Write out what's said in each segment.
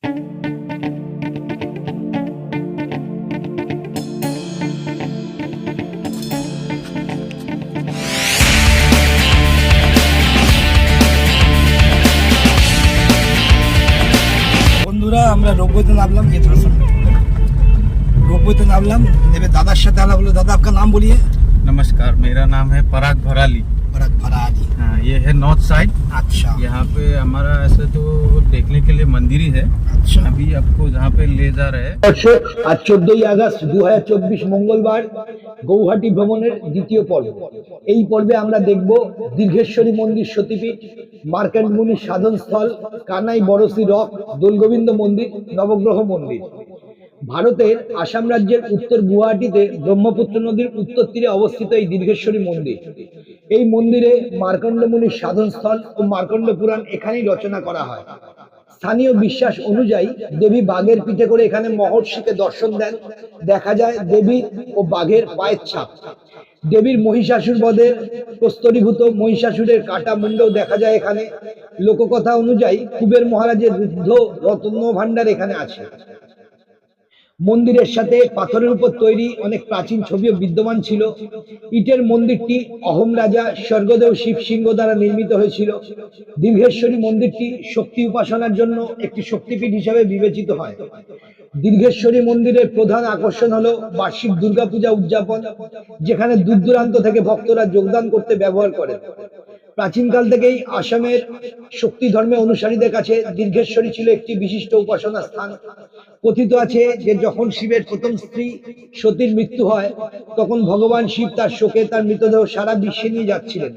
বন্ধুরা আমরা রোপওয়েতে নামলাম, ये थोड़ा सा रोपवे नामलाम मेरे दादा से आला बोलो। दादा आपका नाम बोलिए। नमस्कार, मेरा नाम है पराग भराली। पराग भराली, हाँ, ये है नॉर्थ साइड। अच्छा, यहाँ पे हमारा ऐसे तो देखने के लिए मंदिर ही है। अच्छा। अभी आपको जहाँ पे ले जा रहे हैं आज 14 আগস্ট 2024 মঙ্গলবার গৌহাটি ভ্রমণের দ্বিতীয় পর্ব। এই পর্বে আমরা দেখব দীর্ঘেশ্বরী মন্দির সতীপীঠ, মার্কেন্ড মুনি সাধনস্থল, কানাই বরসি রক, দোলগোবিন্দ মন্দির, নবগ্রহ মন্দির। ভারতের আসাম রাজ্যের উত্তর গুয়াহাটিতে ব্রহ্মপুত্র নদীর উত্তর তীরে অবস্থিত এই দীর্ঘেশ্বরী মন্দির। এই মন্দিরে মার্কণ্ড মুনির সাধনস্থল ও মার্কণ্ড পুরাণ এখানেই রচনা করা হয়। স্থানীয় বিশ্বাস অনুযায়ী দেবী বাঘের পিঠে করে এখানে মহর্ষিকে দর্শন দেন। দেখা যায় দেবী ও বাঘের পায়ের ছাপ। দেবীর মহিষাসুর বধের প্রস্তরীভূত মহিষাসুরের কাটা মুন্ডও দেখা যায় এখানে। লোককথা অনুযায়ী কুবের মহারাজের রুদ্ধ রত্ন ভাণ্ডার এখানে আছে। মন্দিরের সাথে পাথরের উপর তৈরি অনেক প্রাচীন ছবিও বিদ্যমান ছিল। ইটের মন্দিরটি অহোম রাজা স্বর্গদেব শিব সিংহ দ্বারা নির্মিত হয়েছিল। দীর্ঘেশ্বরী মন্দিরটি শক্তি উপাসনার জন্য একটি শক্তিপীঠ হিসাবে বিবেচিত হয়। দীর্ঘেশ্বরী মন্দিরের প্রধান আকর্ষণ হলো বার্ষিক দুর্গাপূজা উদযাপন, যেখানে দূর দূরান্ত থেকে ভক্তরা যোগদান করতে ব্যবহার করেন। প্রাচীনকাল থেকেই আসামের শক্তি ধর্মের অনুসারীদের কাছে দীর্ঘেশ্বরী ছিল একটি বিশিষ্ট উপাসনা স্থান। কথিত আছে যে যখন শিবের প্রথম স্ত্রী সতীর মৃত্যু হয়, তখন ভগবান শিব তার শোকে তার মৃতদেহ সারা বিশ্বে নিয়ে যাচ্ছিলেন।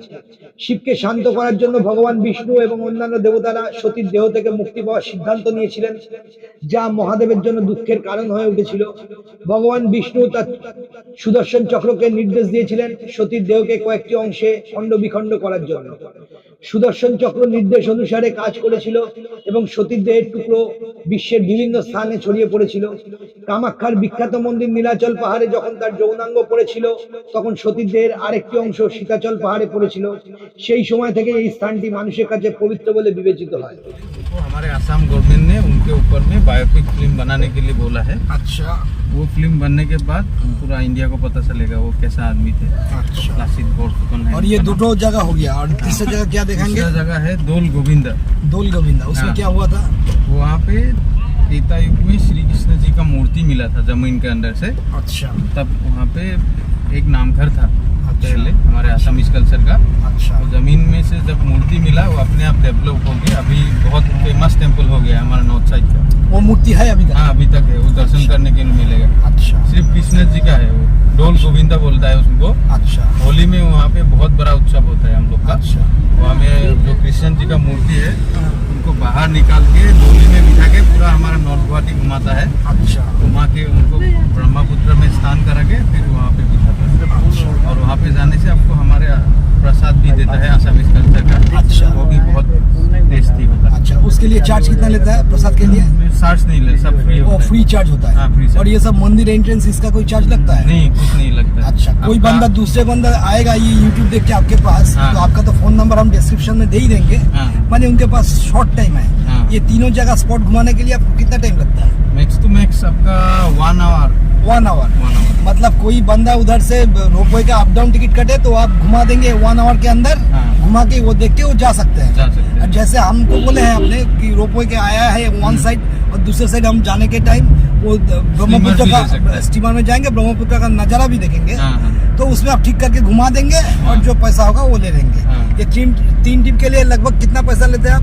শিবকে শান্ত করার জন্য ভগবান বিষ্ণু এবং অন্যান্য দেবতারা সতীর দেহ থেকে মুক্তি পাওয়ার সিদ্ধান্ত নিয়েছিলেন, যা মহাদেবের জন্য দুঃখের কারণ হয়ে উঠেছিল। ভগবান বিষ্ণু তার সুদর্শন চক্রকে নির্দেশ দিয়েছিলেন সতীর দেহকে কয়েকটি অংশে খণ্ড বিখণ্ড করার জন্য। সুদর্শন চক্র নির্দেশ অনুসারে কাজ করেছিল এবং সতীর দেহের টুকরো বিশ্বের বিভিন্ন স্থানে ছড়িয়ে পড়েছিল। কামাখ্যার বিখ্যাত মন্দির নীলাচল পাহাড়ে যখন তার যৌনাঙ্গ পড়েছিল, তখন সতীর দেহের আরেকটি অংশ সীতাচল পাহাড়ে পড়েছিল। সেই সময় থেকে এই স্থানটি মানুষের কাছে পবিত্র বলে বিবেচিত হয়। हमारे असम गवर्नमेंट ने उनके ऊपर में बायोपिक फिल्म बनाने के लिए बोला है। अच्छा, वो फिल्म बनने के बाद पूरा इंडिया को पता चलेगा वो कैसा आदमी थे। अच्छा। लासित बोरफुकन है। और ये दो जगह हो गया, और तीसरा जगह क्या देखेंगे? तीसरा जगह है दोल गोविंदा। दोल गोविंदा, उसमें क्या हुआ था? वहाँ पे त्रेता युग में श्री कृष्ण जी का मूर्ति मिला था जमीन के अंदर से। अच्छा, तब वहाँ पे एक नामघर था पहले हमारे आसामीज कल्चर का। अच्छा। तो जमीन में से जब मूर्ति मिला वो अपने आप डेवलप हो गया। अभी बहुत फेमस टेम्पल हो गया हमारा नॉर्थ साइड का। वो मूर्ति है अभी तक? हाँ, अभी तक है। वो दर्शन करने के लिए मिलेगा। अच्छा, सिर्फ कृष्ण जी का है वो। डोल गोविंदा बोलता है उसको। अच्छा। होली में वहाँ पे बहुत बड़ा उत्सव होता है हम लोग का। अच्छा। वहाँ में जो कृष्ण जी का मूर्ति है उनको बाहर निकाल के डोली में बिठा के पूरा हमारा नॉर्थ गुवाहाटी घुमाता है। अच्छा, घुमा के उनको ब्रह्मपुत्र में स्नान करा के फिर वहाँ पे बिठाता है। अच्छा। और वहाँ पे जाने से आपको हमारे प्रसाद भी देता है आसामीज कल्चर का। अच्छा। वो भी बहुत टेस्टी होता है। अच्छा, उसके लिए चार्ज कितना लेता है प्रसाद के लिए? चार्ज नहीं ले, सब फ्री वो होता है। फ्री चार्ज होता है? हाँ, फ्री चार्ज। और ये सब मंदिर एंट्रेंस, इसका कोई चार्ज लगता है? नहीं, कुछ नहीं लगता है। अच्छा, कोई आपका- बंदा दूसरे बंदा आएगा ये यूट्यूब देख के आपके पास, हाँ। तो आपका तो फोन नंबर हम डिस्क्रिप्शन में दे ही देंगे। हाँ। माने उनके पास शॉर्ट टाइम है। हाँ। ये तीनों जगह स्पॉट घुमाने के लिए आपको कितना टाइम लगता है? मैक्स टू मैक्स आपका 1 आवर। 1 आवर। मतलब कोई बंदा उधर से रोपवे का अप डाउन टिकट कटे तो आप घुमा देंगे 1 आवर के अंदर। हाँ। घुमा के वो देख के वो जा सकते हैं। जा सकते हैं। और जैसे हमको बोले हैं आपने कि रोपवे के आया है वन साइड, और दूसरे साइड हम जाने के टाइम वो ब्रह्मपुत्र भी ले सकते का हैं। स्टीमर में जाएंगे, ब्रह्मपुत्र का नजारा भी देखेंगे। हाँ, हाँ। तो उसमें आप ठीक करके घुमा देंगे और जो पैसा होगा वो ले लेंगे। हाँ। ये तीन टिप के लिए लगभग कितना पैसा लेते हैं आप?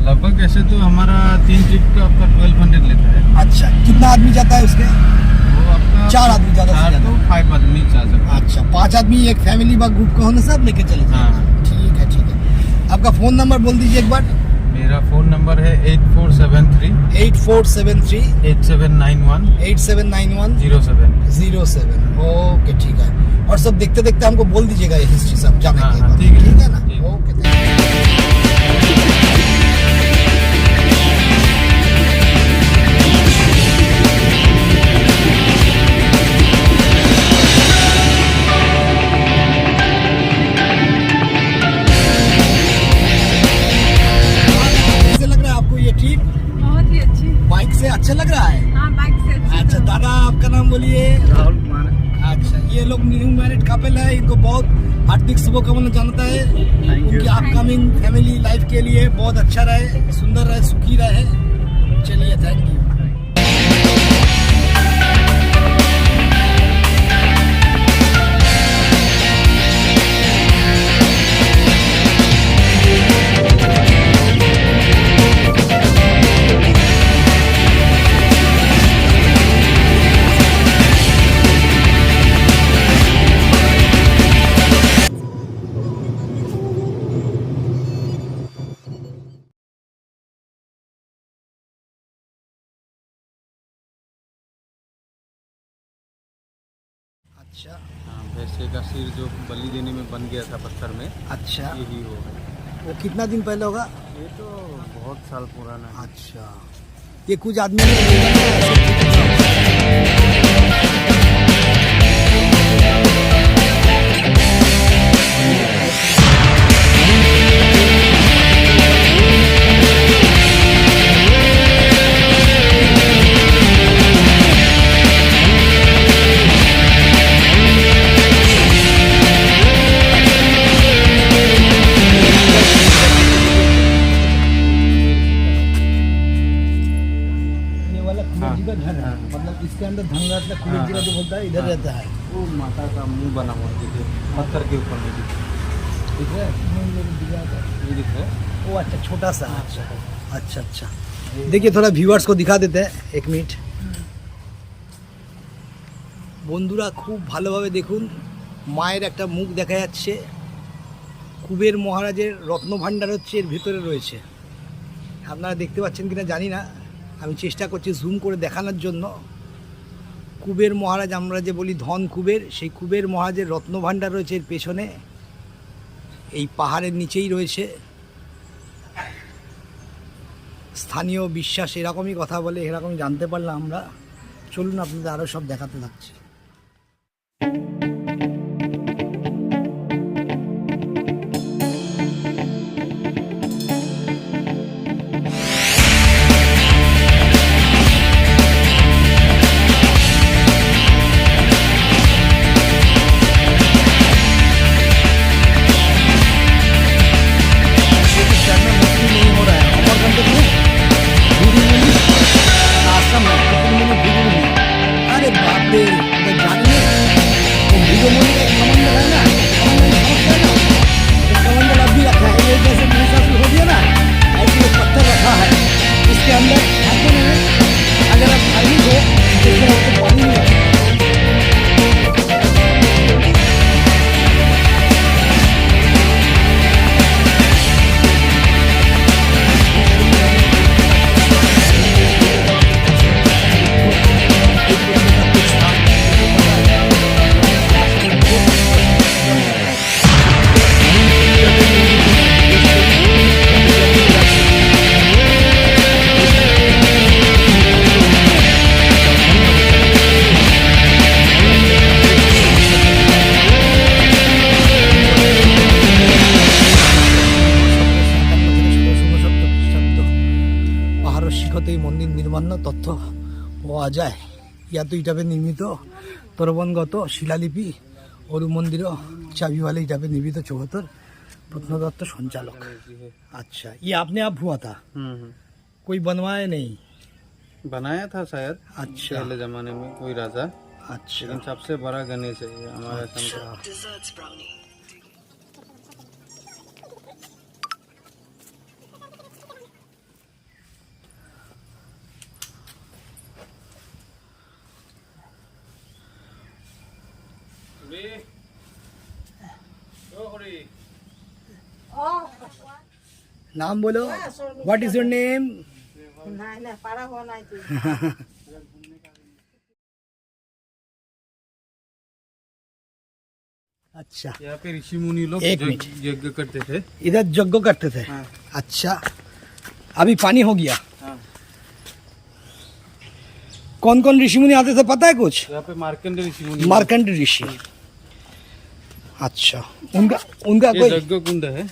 लगभग ऐसे तो हमारा 3 ट्रिप का आपका 1200 लेता है। अच्छा, कितना आदमी जाता है उसके? वो आपका 4 आदमी ज्यादा से 4 ज्यादा। तो 5 आदमी जा सकते हैं। अच्छा, 5 आदमी एक फैमिली व ग्रुप का होने से आप लेके चले जाएंगे। हाँ। ठीक है, ठीक है। आपका फोन नंबर बोल दीजिए एक बार। मेरा फोन नंबर है 8473 8473 8791 8791 07। 07। ओके, ठीक है। और सब देखते देखते हमको बोल दीजिएगा ये हिस्ट्री सब जाने हाँ, के हाँ, बाद। ठीक है। ठीक है ना? ठीक है। Okay, thank you. कैसे लग रहा है आपको ये ट्रिप? बहुत ही अच्छी। बाइक से अच्छा लग रहा है। हाँ बाइक से अच्छा दादा, आपका नाम बोलिए। राहुल कुमार है। अच्छा, ये लोग न्यू मैरिड कपल है, इनको बहुत हार्दिक शुभकामना जानता है। उनकी अपकमिंग फैमिली लाइफ के लिए बहुत अच्छा रहे, सुंदर रहे, सुखी रहे। चलिए, थैंक यू। अच्छा हाँ, भैंसे का सिर जो बलि देने में बन गया था पत्थर में, अच्छा, यही वो है। वो कितना दिन पहले होगा? ये तो बहुत साल पुराना है। अच्छा, ये कुछ आदमी ने कुबेर जी का घर है, मतलब इसके अंदर धनराज का कुबेर जी का जो बोलता है इधर रहता है। वो माता का मुंह बना हुआ है, देखिए पत्थर के ऊपर में ठीक है, ये दिख रहा है। वो अच्छा छोटा सा। अच्छा अच्छा, देखिए थोड़ा ভিউয়ার্স को दिखा देते हैं, एक मिनट। বন্ধুরা খুব ভালোভাবে দেখুন, মায়ের একটা মুখ দেখা যাচ্ছে। কুবের মহারাজের রত্নভাণ্ডার হচ্ছে এর ভিতরে রয়েছে। আপনারা দেখতে পাচ্ছেন কিনা জানি না, আমি চেষ্টা করছি জুম করে দেখানোর জন্য। কুবের মহারাজ, আমরা যে বলি ধন কুবের, সেই কুবের মহারাজের রত্নভাণ্ডার রয়েছে এর পেছনে, এই পাহাড়ের নিচেই রয়েছে। স্থানীয় বিশ্বাস এরকমই কথা বলে, এরকমই জানতে পারলাম আমরা। চলুন আপনাদের আরও সব দেখাতে থাকছি। শিখতেই মন্দির নির্মাণ তথ্য পাওয়া যায়। ইয়াত হিসাবে নির্মিত তরবনগত শিলালিপি और मंदिर चाबी वाले हिसाब निर्मित 74 प्रत्नतत्व संचालक। अच्छा, ये आपने आप हुआ था? कोई बनवाया नहीं? बनाया था शायद अच्छा, पहले जमाने में कोई राजा। अच्छा, लेकिन सबसे बड़ा गणेश है ये हमारे अच्छा। नाम बोलो, व्हाट इज योर नेम? अच्छा, यहाँ पे ऋषि मुनि लोग एक मिनट। यज्ञ करते थे। इधर यज्ञ करते थे। हाँ। अच्छा, अभी पानी हो गया। हाँ। कौन कौन ऋषि मुनि आते थे पता है कुछ? यहाँ पे मार्कंड ऋषि मुनि। मार्कंड ऋषि। अच्छा, उनका उनका ये कोई यज्ञ कुंड है।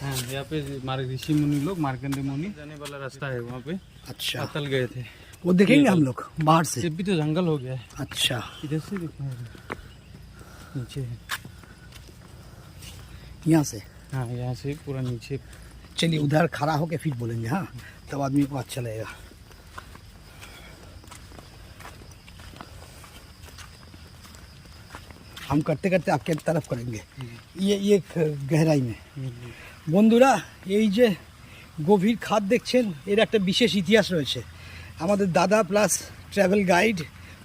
हाँ, यहाँ पे हमारे ऋषि मुनि लोग, मार्कंडेय मुनि जाने वाला रास्ता है, वहाँ पे अच्छा, पाताल गए थे। वो देखेंगे हम लोग बाहर से। ये भी तो जंगल हो गया है, अच्छा, इधर से देखें, नीचे है। यहाँ से हाँ, यहाँ से पूरा नीचे। चलिए उधर खड़ा होके फिर बोलेंगे, हाँ तब आदमी को अच्छा लगेगा। हम करते करते आपके तरफ करेंगे ये गहराई में। বন্ধুরা এই যে গভীর খাদ দেখছেন, এর একটা বিশেষ ইতিহাস রয়েছে। আমাদের দাদা প্লাস ট্রাভেল গাইড,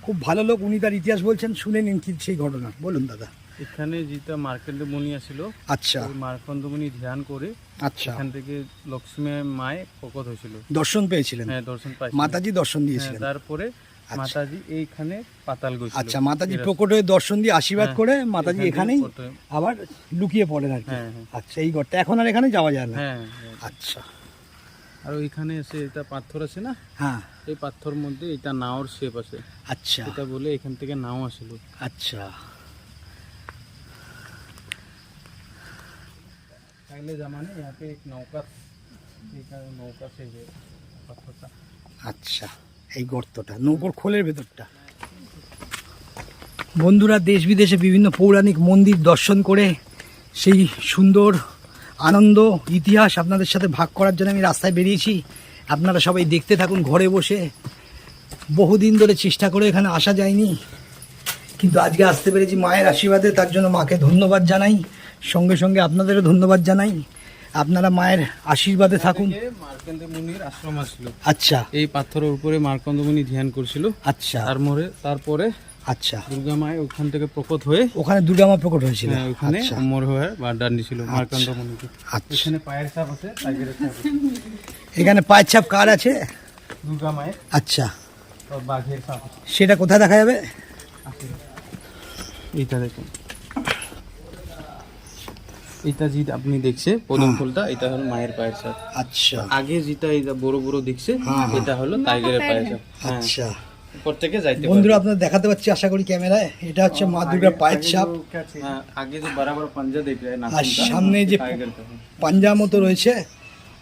খুব ভালো লোক, উনি তার ইতিহাস বলছেন, শুনে নিন কি সেই ঘটনা। বলুন দাদা। এখানে যেটা মার্কন্ডেয় মুনি আসছিল, আচ্ছা ওই মার্কন্ডেয় মুনি ধ্যান করে আচ্ছা, এখান থেকে লক্ষ্মী মায় প্রকট হয়েছিল, দর্শন পেয়েছিলেন। হ্যাঁ দর্শন পাইছিল, মাতাজি দর্শন হ্যাঁ, দিয়েছিলেন। তারপরে মাতাজি এইখানে পাতাল গেছিল। আচ্ছা, মাতাজি প্রকট হয়ে দর্শন দিয়ে আশীর্বাদ হ্যাঁ, করে মাতাজি এখানে এখানেই প্রথমে। আবার লুকিয়ে পড়েন আর কি। হ্যাঁ, হ্যাঁ। আচ্ছা, এই ঘরটা এখন আর এখানে যাওয়া যায় না। হ্যাঁ, হ্যাঁ। আচ্ছা, আর ওইখানে এসে এটা পাথর আছে না, হ্যাঁ এই পাথর মধ্যে এটা নাওর শেপ আছে, আচ্ছা এটা বলে এখান থেকে নাও আসছিল। আচ্ছা, पहले जमाने यहाँ पे एक नौका से ये पत्थर था। আচ্ছা, এই গর্তটা নৌকোর খোলের ভেতরটা। বন্ধুরা, দেশ বিদেশে বিভিন্ন পৌরাণিক মন্দির দর্শন করে সেই সুন্দর আনন্দ ইতিহাস আপনাদের সাথে ভাগ করার জন্য আমি রাস্তায় বেরিয়েছি। আপনারা সবাই দেখতে থাকুন ঘরে বসে। বহুদিন ধরে চেষ্টা করে এখানে আসা যায়নি, কিন্তু আজকে আসতে পেরেছি মায়ের আশীর্বাদে, তার জন্য মাকে ধন্যবাদ জানাই। সঙ্গে সঙ্গে আপনাদেরও ধন্যবাদ জানাই। আপনারা মায়ের আশীর্বাদে থাকুন। মার্কন্ডেয় মুনির আশ্রম ছিল। আচ্ছা, এই পাথরের উপরে মার্কন্ডেয় মুনি ধ্যান করছিল। আচ্ছা, তারপরে আচ্ছা, দুর্গা মায় ওখান থেকে প্রকট হয়ে ওখানে দুর্গা মা প্রকট হয়েছিল। হ্যাঁ, ওখানে আচ্ছা, অমর হয়ে বারদান দিছিল মার্কন্ডেয় মুনিকে। আচ্ছা, এখানে পায়ের ছাপ আছে, টাইগারের ছাপ আছে। এখানে পায়ের ছাপ কার আছে? দুর্গা মায়ের আচ্ছা, আর বাঘের ছাপ আছে। সেটা কোথায় দেখা যাবে? এইটা দেখুন, এটা যেটা আপনি দেখছে পদম ফুলটা, এটা হলো মায়ের পায়ের ছাপ। আচ্ছা, আগে যেটা এটা বড় বড় দেখছে, হ্যাঁ, হ্যাঁ। এটা হলো টাইগারের পায়ের ছাপ। হ্যাঁ, আচ্ছা উপর থেকে যাইতে বন্ধুরা, আপনাদের দেখাতে পাচ্ছি আশা করি ক্যামেরায়। এটা হচ্ছে মা দুর্গার পায়ের ছাপ। হ্যাঁ, আগে যে বরাবর পাঞ্জা দেখ যায় না, আর সামনে যে পাঞ্জা মতো রয়েছে,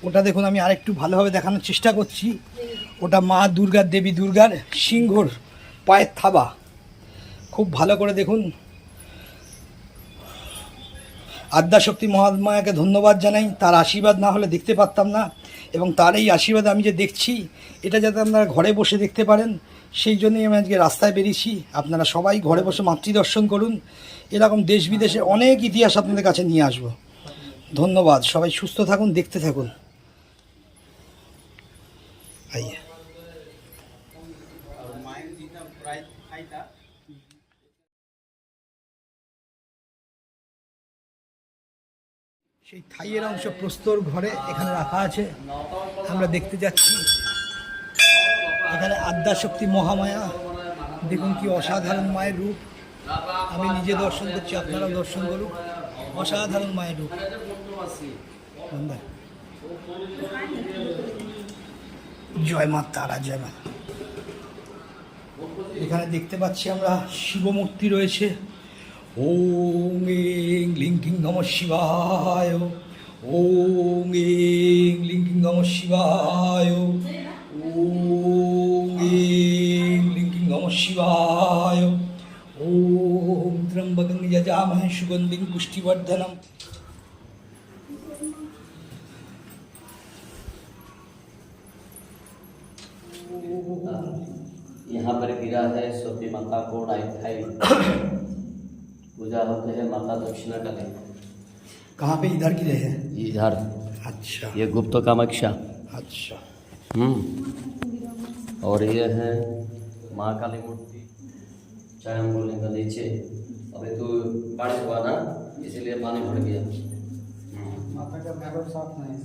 ওটা দেখুন, আমি আরেকটু ভালোভাবে দেখানোর চেষ্টা করছি। ওটা মা দুর্গার, দেবী দুর্গার সিংহর পায়ের থাবা। খুব ভালো করে দেখুন। আদ্যাশক্তি মহামায়াকে ধন্যবাদ জানাই, তার আশীর্বাদ না হলে দেখতে পারতাম না, এবং তার এই আশীর্বাদ আমি যে দেখছি, এটা যাতে আপনারা ঘরে বসে দেখতে পারেন, সেই জন্যই আমি আজকে রাস্তায় বেরিয়েছি। আপনারা সবাই ঘরে বসে মাতৃদর্শন করুন। এরকম দেশ বিদেশে অনেক ইতিহাস আপনাদের কাছে নিয়ে আসবো। ধন্যবাদ, সবাই সুস্থ থাকুন, দেখতে থাকুন। আইয়ে সেই থাইয়ের অংশ প্রস্তর ঘরে এখানে রাখা আছে, আমরা দেখতে যাচ্ছি। এখানে আদ্যাশক্তি মহামায়া, দেখুন কি অসাধারণ মায়ের রূপ। আমি নিজে দর্শন করছি, আপনারাও দর্শন করুন। অসাধারণ মায়ের রূপ। জয় মা তারা, জয় মা। এখানে দেখতে পাচ্ছি আমরা শিবমূর্তি রয়েছে। ওং এং লিং কিং নমঃ শিবায়, ওং এং লিং কিং নমঃ শিবায়, ওং এং লিং কিং নমঃ শিবায়, ওম ত্র্যম্বকং যজামহে সুগন্ধিং পুষ্টিবর্ধনম। यहाँ पर गिरा है सती माता को ढाई पूजा होते हैं माता दक्षिणा का दिन। कहाँ पे? इधर गिरे हैं? इधर अच्छा, ये गुप्त कामाख्या। अच्छा, और ये है माँ काली मूर्ति चायम्बुलिंग नीचे। अभी तो बारिश हुआ ना, इसीलिए पानी भर गया। माता का भैरव साफ नहीं।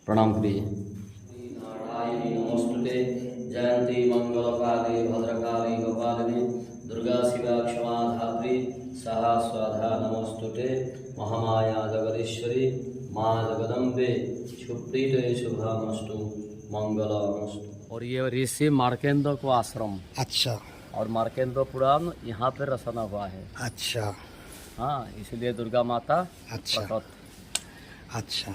प्रणाम करिए। नारायणी नमोस्तुते जयंती मंगलकाले भद्रकाली गोपालिनी दुर्गा शिवा क्षमा धात्री सहा स्वाधा नमोस्तुते महामाया जगदीश्वरी माँ जगदम्बे सुप्रीते शुभामस्तु मंगलमस्तु। और ये ऋषि मार्केंद्र को आश्रम, अच्छा और मार्केंद्र पुराण यहाँ पे रचना हुआ है। अच्छा हाँ, इसलिए दुर्गा माता अच्छा प्रकट। अच्छा।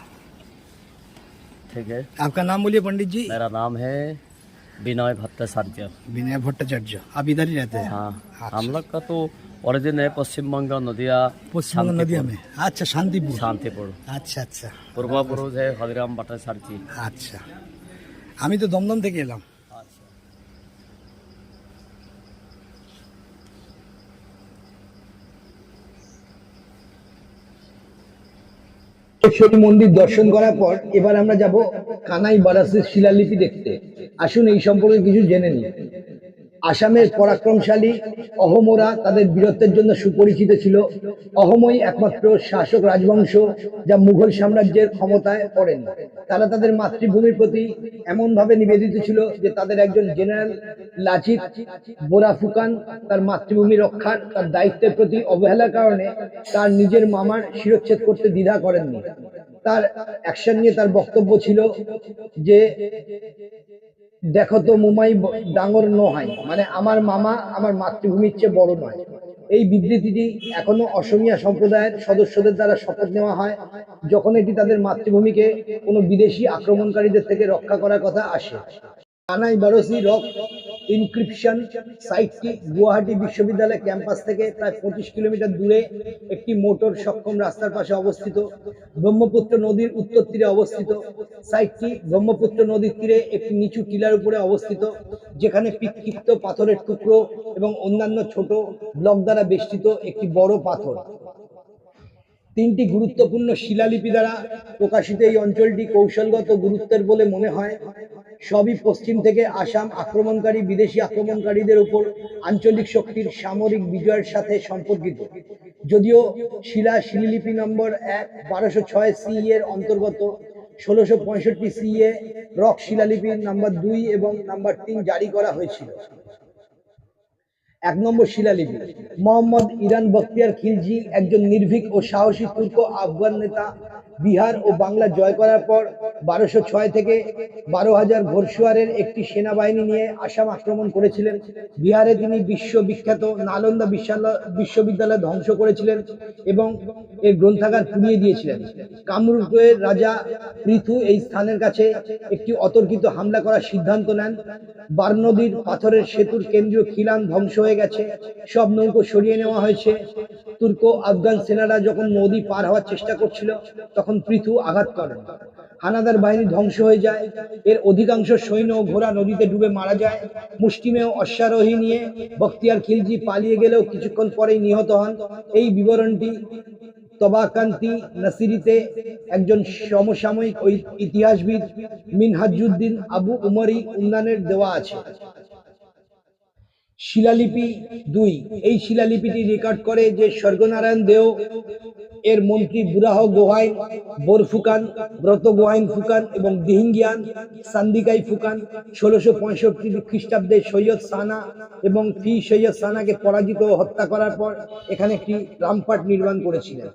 ठीक है, आपका नाम बोलिए पंडित जी। मेरा नाम है विनय भट्टाचार्य। विनय भट्टाचार्य, आप इधर ही रहते हैं? हाँ, अच्छा। हम लोग का तो ओरिजिन है पश्चिम बंग नदिया, পশ্চিমবঙ্গ নদিয়া में, अच्छा शांतिपुर। शांतिपुर। আচ্ছা আচ্ছা पूर्वपुरुष है हरिराम भट्टाचार्य जी। আচ্ছা। আমি তো দমদম থেকে এলাম। ঈশ্বরী মন্দির দর্শন করার পর এবার আমরা যাব কানাই বারাসের শিলালিপি দেখতে। আসুন এই সম্পর্কে কিছু জেনে নিই। আসামের পরাক্রমশালী অহমরা তাদের বীরত্বের জন্য সুপরিচিত ছিল। অহমই একমাত্র শাসক রাজবংশ যা মুঘল সাম্রাজ্যের ক্ষমতায় পড়েন। তারা তাদের মাতৃভূমির প্রতি এমনভাবে নিবেদিত ছিল যে তাদের একজন জেনারেল লাচিত বোরাফুকান তার মাতৃভূমি রক্ষার তার দায়িত্বের প্রতি অবহেলার কারণে তার নিজের মামার শিরচ্ছেদ করতে দ্বিধা করেননি। তার অ্যাকশন নিয়ে তার বক্তব্য ছিল যে দেখো তো মুমাই ডাঙর নয়, মানে আমার মামা আমার মাতৃভূমির চেয়ে বড় নয়। এই বিবৃতিটি এখনো অসমীয়া সম্প্রদায়ের সদস্যদের দ্বারা শপথ নেওয়া হয় যখন এটি তাদের মাতৃভূমিকে কোনো বিদেশি আক্রমণকারীদের থেকে রক্ষা করার কথা আসে। কানাই বারোসি রক ইনক্রিপশন সাইটটি গুয়াহাটি বিশ্ববিদ্যালয় ক্যাম্পাস থেকে প্রায় 25 কিলোমিটার দূরে একটি মোটর সক্ষম রাস্তার পাশে অবস্থিত। ব্রহ্মপুত্র নদীর উত্তর তীরে অবস্থিত। সাইটটি ব্রহ্মপুত্র নদীর তীরে একটি নিচু টিলার উপরে অবস্থিত, যেখানে বিক্ষিপ্ত পাথরের টুকরো এবং অন্যান্য ছোট ব্লক দ্বারা বেষ্টিত একটি বড় পাথর। 3টি গুরুত্বপূর্ণ শিলালিপি দ্বারা প্রকাশিত এই অঞ্চলটি কৌশলগত গুরুত্বের বলে মনে হয়। সবই পশ্চিম থেকে আসাম আক্রমণকারী বিদেশি আক্রমণকারীদের উপর আঞ্চলিক শক্তির সামরিক বিজয়ের সাথে সম্পর্কিত। যদিও শিলালিপি নম্বর 1 1206 CE এর অন্তর্গত, 1665 CE রক শিলালিপি নাম্বার 2 এবং নাম্বার 3 জারি করা হয়েছিল। 1 নম্বর শিলালিপি। মোহাম্মদ ইরান বখতিয়ার খিলজি একজন নির্ভীক ও সাহসী তুর্ক আফগান নেতা। বিহার ও বাংলা জয় করার পর 1206 থেকে 12,000 ঘোড়সওয়ারের একটি সেনাবাহিনী নিয়ে আসাম আক্রমণ করেছিলেন। বিহারে তিনি বিশ্ববিখ্যাত নালন্দা বিশ্ববিদ্যালয় ধ্বংস করেছিলেন এবং এর গ্রন্থাগার পুড়িয়ে দিয়েছিলেন। কামরূপের রাজা পৃথু এই স্থানের কাছে একটি অতর্কিত হামলা করার সিদ্ধান্ত নেন। বারনদীর পাথরের সেতুর কেন্দ্রীয় খিলান ধ্বংস হয়ে গেছে, সব নৌকো সরিয়ে নেওয়া হয়েছে। তুর্ক আফগান সেনারা যখন নদী পার হওয়ার চেষ্টা করছিল তখন পৃথু আঘাত করেন। হানাদার বাহিনী ধ্বংস হয়ে যায়। এর অধিকাংশ সৈন্য ও ঘোড়া নদীতে ডুবে মারা যায়। মুষ্টিমেয় অশ্বারোহী নিয়ে বখতিয়ার খিলজি পালিয়ে গেলেও কিছুক্ষণ পরেই নিহত হন। এই বিবরণটি তবাকান্তি নাসিরিতে একজন সমসাময়িক ইতিহাসবিদ মিনহাজুদ্দিন আবু উমরি উন্নানের দেওয়া আছে। শিলালিপি 2। এই শিলালিপিটি রেকর্ড করে যে স্বর্গনারায়ণ দেও এর মন্ত্রী বুরাহ গোহাইন বোরফুকান, ব্রত গোহাইন ফুকান এবং দিহিঙ্গিয়ান সান্দিকাই ফুকান 1665 খ্রিস্টাব্দে সৈয়দ সানা এবং ফি সৈয়দ সানাকে পরাজিত ও হত্যা করার পর এখানে একটি রামপাট নির্মাণ করেছিলেন।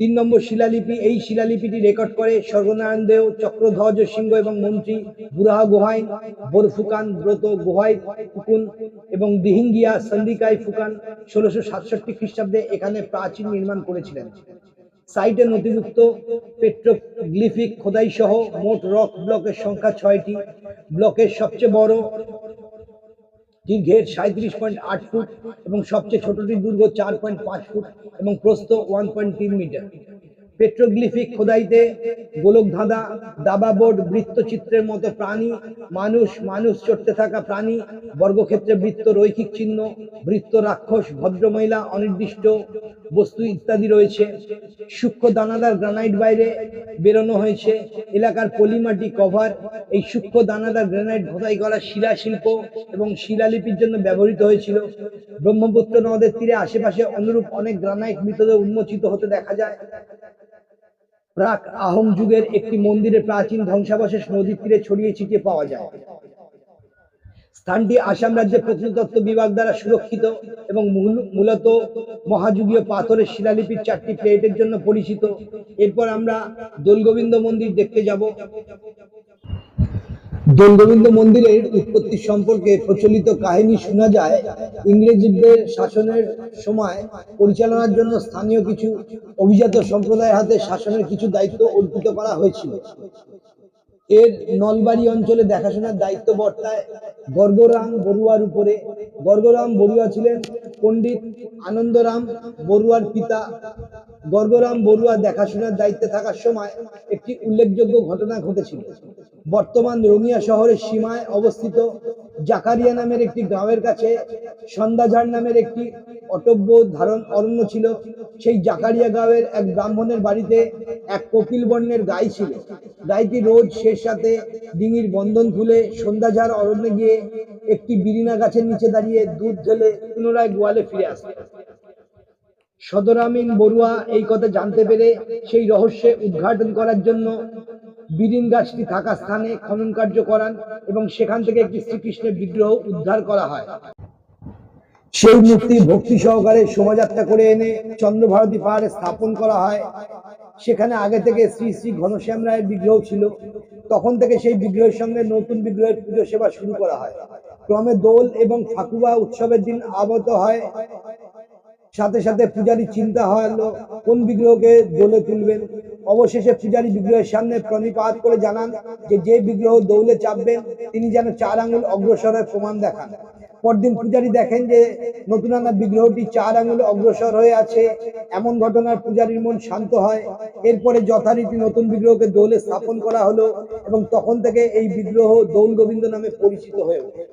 3 নম্বর শিলালিপি। এই শিলালিপিটি রেকর্ড করে স্বর্গনারায়ণ দেও, চক্রধ্বজ সিংহ এবং মন্ত্রী বুরাহ গোহাইন বোরফুকান, ব্রত গোহাই ফুকুন এবং দিহিঙ্গিয়া সন্দিকাই ফুকান 1667 খ্রিস্টাব্দে এখানে প্রাচীর নির্মাণ করেছিলেন। সাইটে নথিভুক্ত পেট্রোগ্লিফিক খোদাই সহ মোট রক ব্লকের সংখ্যা 6টি। ব্লকের সবচেয়ে বড় দীর্ঘের 37.8 ফুট এবং সবচেয়ে ছোটটির দৈর্ঘ্য 4.5 ফুট এবং প্রস্থ 1.3 মিটার। পেট্রোগ্লিফিক খোদাইতে গোলকধাঁধা, দাবাবোর্ড, বৃত্তচিত্রের মতো প্রাণী, মানুষ চড়তে থাকা প্রাণী, বর্গক্ষেত্রে বৃত্ত, রৈখিক চিহ্ন, বৃত্ত, রাক্ষস, ভদ্রমহিলা, অনির্দিষ্ট বস্তু ইত্যাদি রয়েছে। সূক্ষ্ম দানাদার গ্রানাইট বাইরে বেরোনো হয়েছে। এলাকার পলিমাটি কভার। এই সূক্ষ্ম দানাদার গ্রানাইট খোদাই করা শিলা শিল্প এবং শিলালিপির জন্য ব্যবহৃত হয়েছিল। ব্রহ্মপুত্র নদের তীরে আশেপাশে অনুরূপ অনেক গ্রানাইট মৃতদেহ উন্মোচিত হতে দেখা যায়। প্রাক আহোম যুগের একটি মন্দিরের প্রাচীন ধ্বংসাবশেষ নদীর তীরে ছড়িয়ে ছিটিয়ে পাওয়া যায়। স্থানটি আসাম রাজ্যের প্রত্নতত্ত্ব বিভাগ দ্বারা সুরক্ষিত এবং মূলত মহাযুগীয় পাথরের শিলালিপির 4টি প্লেটের জন্য পরিচিত। এরপর আমরা দোলগোবিন্দ মন্দির দেখতে যাব। দোলগোবিন্দ মন্দিরের উৎপত্তি সম্পর্কে প্রচলিত কাহিনী শোনা যায় ইংরেজদের শাসনের সময় পরিচালনার জন্য স্থানীয় কিছু অভিজাত সম্প্রদায়ের হাতে শাসনের কিছু দায়িত্ব অর্পিত করা হয়েছিল। এর নলবাড়ি অঞ্চলে দেখাশোনার দায়িত্ব বর্তায় গর্গরাম বড়ুয়ার উপরে। গর্গরাম বড়ুয়া ছিলেন পণ্ডিত আনন্দরাম বড়ুয়ার পিতা। গর্গরাম বড়ুয়া দেখাশোনার দায়িত্বে থাকার সময় একটি উল্লেখযোগ্য ঘটনা ঘটেছিল। বর্তমান রঙিয়া শহরের সীমায় অবস্থিত জাকারিয়া নামের একটি গ্রামের কাছে সন্ধ্যাঝাড় নামের একটি অটব্য ধারণ অরণ্য ছিল। সেই জাকারিয়া গাঁয়ের এক ব্রাহ্মণের বাড়িতে এক কোকিল বর্ণের গাই ছিল। গাইটি রোজ শেষ রাতে ডিঙির বন্ধন খুলে সন্ধ্যাঝাড় অরণ্যে গিয়ে একটি বিরিনা গাছের নিচে দাঁড়িয়ে দুধ ঢেলে পুনরায় গোয়ালে ফিরে আসে। সদরামিন বড়ুয়া এই কথা জানতে পেরে সেই রহস্যে উদ্ঘাটন করার জন্য বিরিন গাছটি থাকা স্থানে খনন কার্য করান এবং সেখান থেকে একটি শ্রীকৃষ্ণের বিগ্রহ উদ্ধার করা হয়। সেই মূর্তি ভক্তি সহকারে শোভাযাত্রা করে এনে চন্দ্রভারতী পাহাড়ে স্থাপন করা হয়। সেখানে আগে থেকে শ্রী শ্রী ঘনশ্যাম রায়ের বিগ্রহ ছিল। তখন থেকে সেই বিগ্রহের সঙ্গে নতুন বিগ্রহের পুজো সেবা শুরু করা হয়। ক্রমে দোল এবং ফাকুয়া উৎসবের দিন আগত হয়। সাথে সাথে পূজারী চিন্তা হলো কোন বিগ্রহকে দোলে তুলবেন। অবশেষে পূজারী বিগ্রহের সামনে প্রণিপাত করে জানান যে বিগ্রহ দৌলে চাপবেন তিনি যেন 4 আঙ্গুল অগ্রসর হয়ে প্রমাণ দেখান। পরদিন পূজারী দেখেন যে নতুন আনা বিগ্রহটি 4 আঙ্গুল অগ্রসর হয়ে আছে। এমন ঘটনার পূজারীর মন শান্ত হয়। এরপরে যথারীতি নতুন বিগ্রহকে দৌলে স্থাপন করা হলো এবং তখন থেকে এই বিগ্রহ দৌল গোবিন্দ নামে পরিচিত হয়ে ওঠে।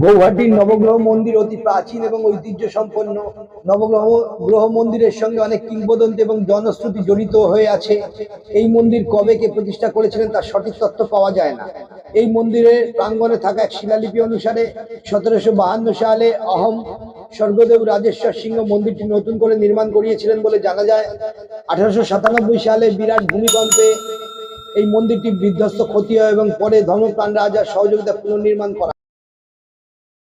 গৌহাটির নবগ্রহ মন্দির অতি প্রাচীন এবং ঐতিহ্য সম্পন্ন। নবগ্রহ মন্দিরের সঙ্গে অনেক কিংবদন্তি এবং জনশ্রুতি জড়িত হয়ে আছে। এই মন্দির কবে কে প্রতিষ্ঠা করেছিলেন তার সঠিক তথ্য পাওয়া যায় না। এই মন্দিরের প্রাঙ্গণে থাকা এক শিলালিপি অনুসারে 1752 সালে অহম স্বর্গদেব রাজেশ্বর সিংহ মন্দিরটি নতুন করে নির্মাণ করিয়েছিলেন বলে জানা যায়। 1897 সালে বিরাট ভূমিকম্পে এই মন্দিরটি বিধ্বস্ত ক্ষতি হয় এবং পরে ধর্মপ্রাণ রাজার সহযোগিতা পুনর্নির্মাণ করা।